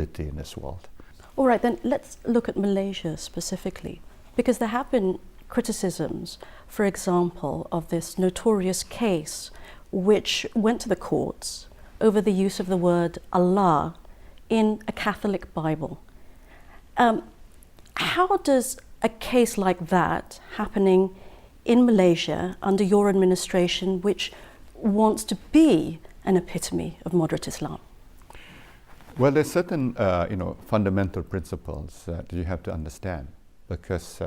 in this world. All right, then let's look at Malaysia specifically, because there have been criticisms, for example, of this notorious case which went to the courts over the use of the word Allah in a Catholic Bible. How does a case like that happening in Malaysia under your administration, which wants to be an epitome of moderate Islam? Well, there's certain fundamental principles that you have to understand, because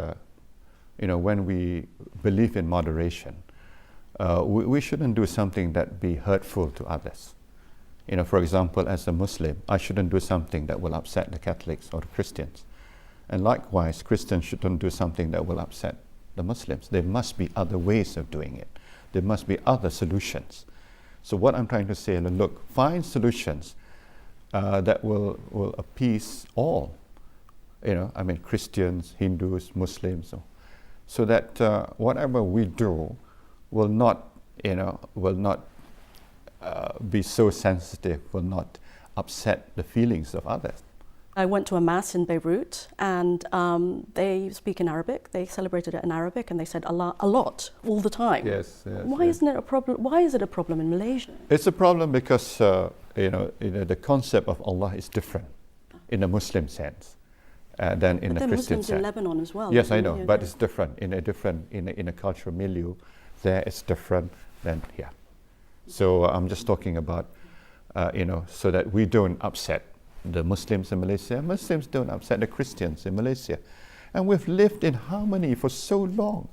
when we believe in moderation, we shouldn't do something that be hurtful to others. For example, as a Muslim, I shouldn't do something that will upset the Catholics or the Christians. And likewise, Christians shouldn't do something that will upset the Muslims. There must be other ways of doing it. There must be other solutions. So what I'm trying to say, look, find solutions that will appease all. Christians, Hindus, Muslims, so that whatever we do will not be so sensitive, will not upset the feelings of others. I went to a mass in Beirut, and they speak in Arabic. They celebrated it in Arabic, and they said Allah a lot, all the time. Yes. Why isn't it a problem? Why is it a problem in Malaysia? It's a problem because the concept of Allah is different in a Muslim sense than in a Christian sense. Muslims in Lebanon as well. Yes, I know, but it's different in a cultural milieu. There, it's different than here. So I'm just talking about so that we don't upset the Muslims in Malaysia. Muslims don't upset the Christians in Malaysia. And we've lived in harmony for so long.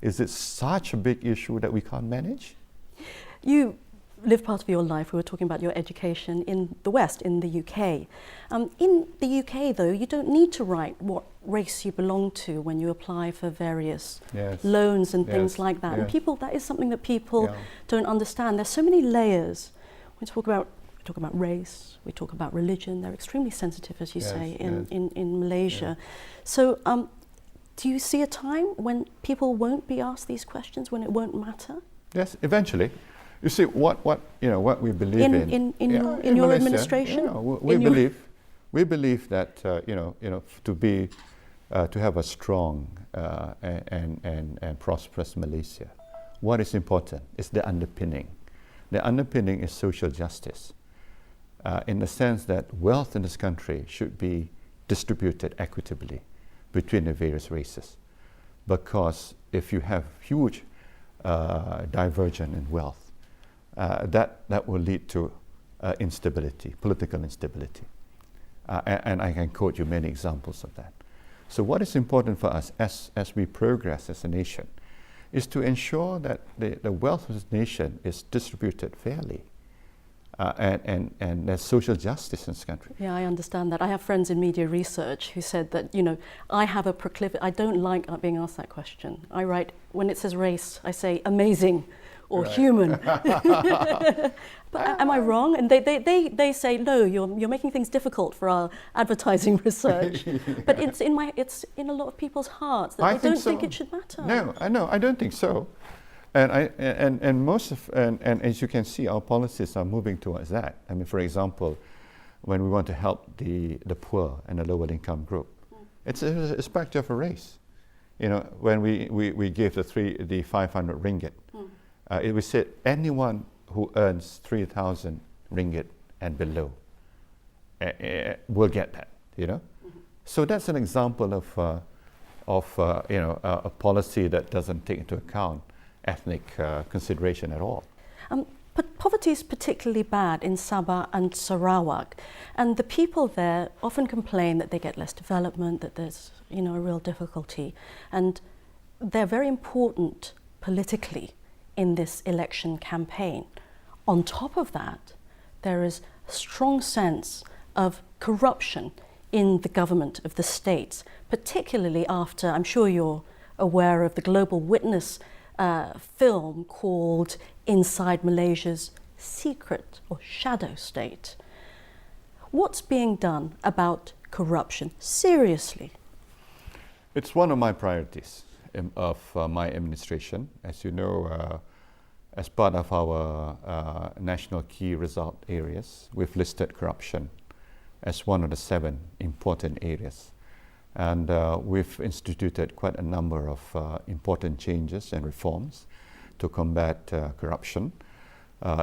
Is it such a big issue that we can't manage? You lived part of your life, we were talking about your education in the West, in the UK. In the UK, though, you don't need to write what race you belong to when you apply for various loans and things like that. Yes. And that is something that people don't understand. There's so many layers. We talk about race, we talk about religion. They're extremely sensitive, as you say, in Malaysia. So do you see a time when people won't be asked these questions, when it won't matter? Yes, eventually. You see, what we believe in your Malaysia, administration? We believe that to have a strong and prosperous Malaysia, what is important is the underpinning. The underpinning is social justice, in the sense that wealth in this country should be distributed equitably between the various races. Because if you have huge divergence in wealth, that will lead to instability, political instability. And I can quote you many examples of that. So what is important for us as we progress as a nation is to ensure that the wealth of this nation is distributed fairly, and there's social justice in this country. Yeah, I understand that. I have friends in media research who said that, I have a proclivity, I don't like being asked that question. I write, when it says race, I say amazing or human. But am I wrong? And they say, no, you're making things difficult for our advertising research. But it's in a lot of people's hearts that they don't think it should matter. No, I don't think so. And as you can see, our policies are moving towards that. I mean, for example, when we want to help the poor and the lower income group, it's a spectre of a race. When we gave the 500 ringgit, we said anyone who earns 3,000 ringgit and below will get that. So that's an example of a policy that doesn't take into account ethnic consideration at all. But poverty is particularly bad in Sabah and Sarawak, and the people there often complain that they get less development, that there's a real difficulty, and they're very important politically in this election campaign. On top of that, there is a strong sense of corruption in the government of the states, particularly after, I'm sure you're aware of the Global Witness film called Inside Malaysia's Secret or Shadow State. What's being done about corruption, seriously? It's one of my priorities of my administration. As you know, as part of our national key result areas, we've listed corruption as one of the 7 important areas. And we've instituted quite a number of important changes and reforms to combat corruption.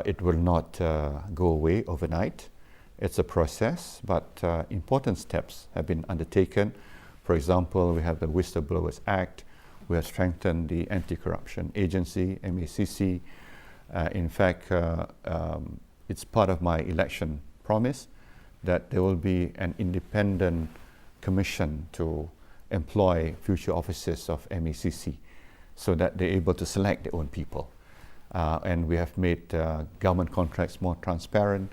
It will not go away overnight. It's a process, but important steps have been undertaken. For example, we have the Whistleblowers Act. We have strengthened the Anti-Corruption Agency, MACC. In fact, it's part of my election promise that there will be an independent commission to employ future officers of MACC so that they're able to select their own people. And we have made government contracts more transparent.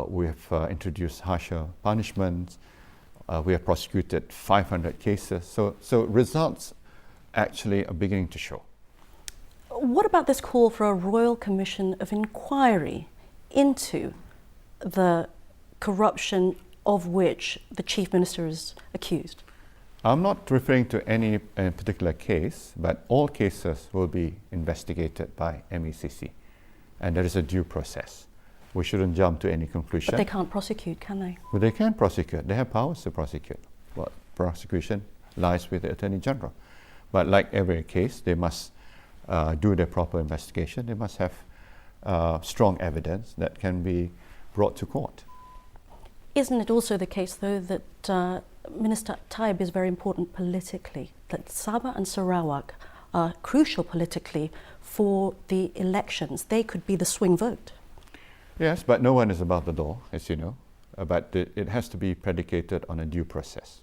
We have introduced harsher punishments. We have prosecuted 500 cases. So results actually are beginning to show. What about this call for a royal commission of inquiry into the corruption of which the Chief Minister is accused? I'm not referring to any particular case, but all cases will be investigated by MACC, and there is a due process. We shouldn't jump to any conclusion. But they can't prosecute, can they? Well, they can prosecute. They have powers to prosecute. Well, prosecution lies with the Attorney General. But like every case, they must do their proper investigation. They must have strong evidence that can be brought to court. Isn't it also the case, though, that Minister Taib is very important politically, that Sabah and Sarawak are crucial politically for the elections? They could be the swing vote. Yes, but no one is above the law, as you know. But it has to be predicated on a due process.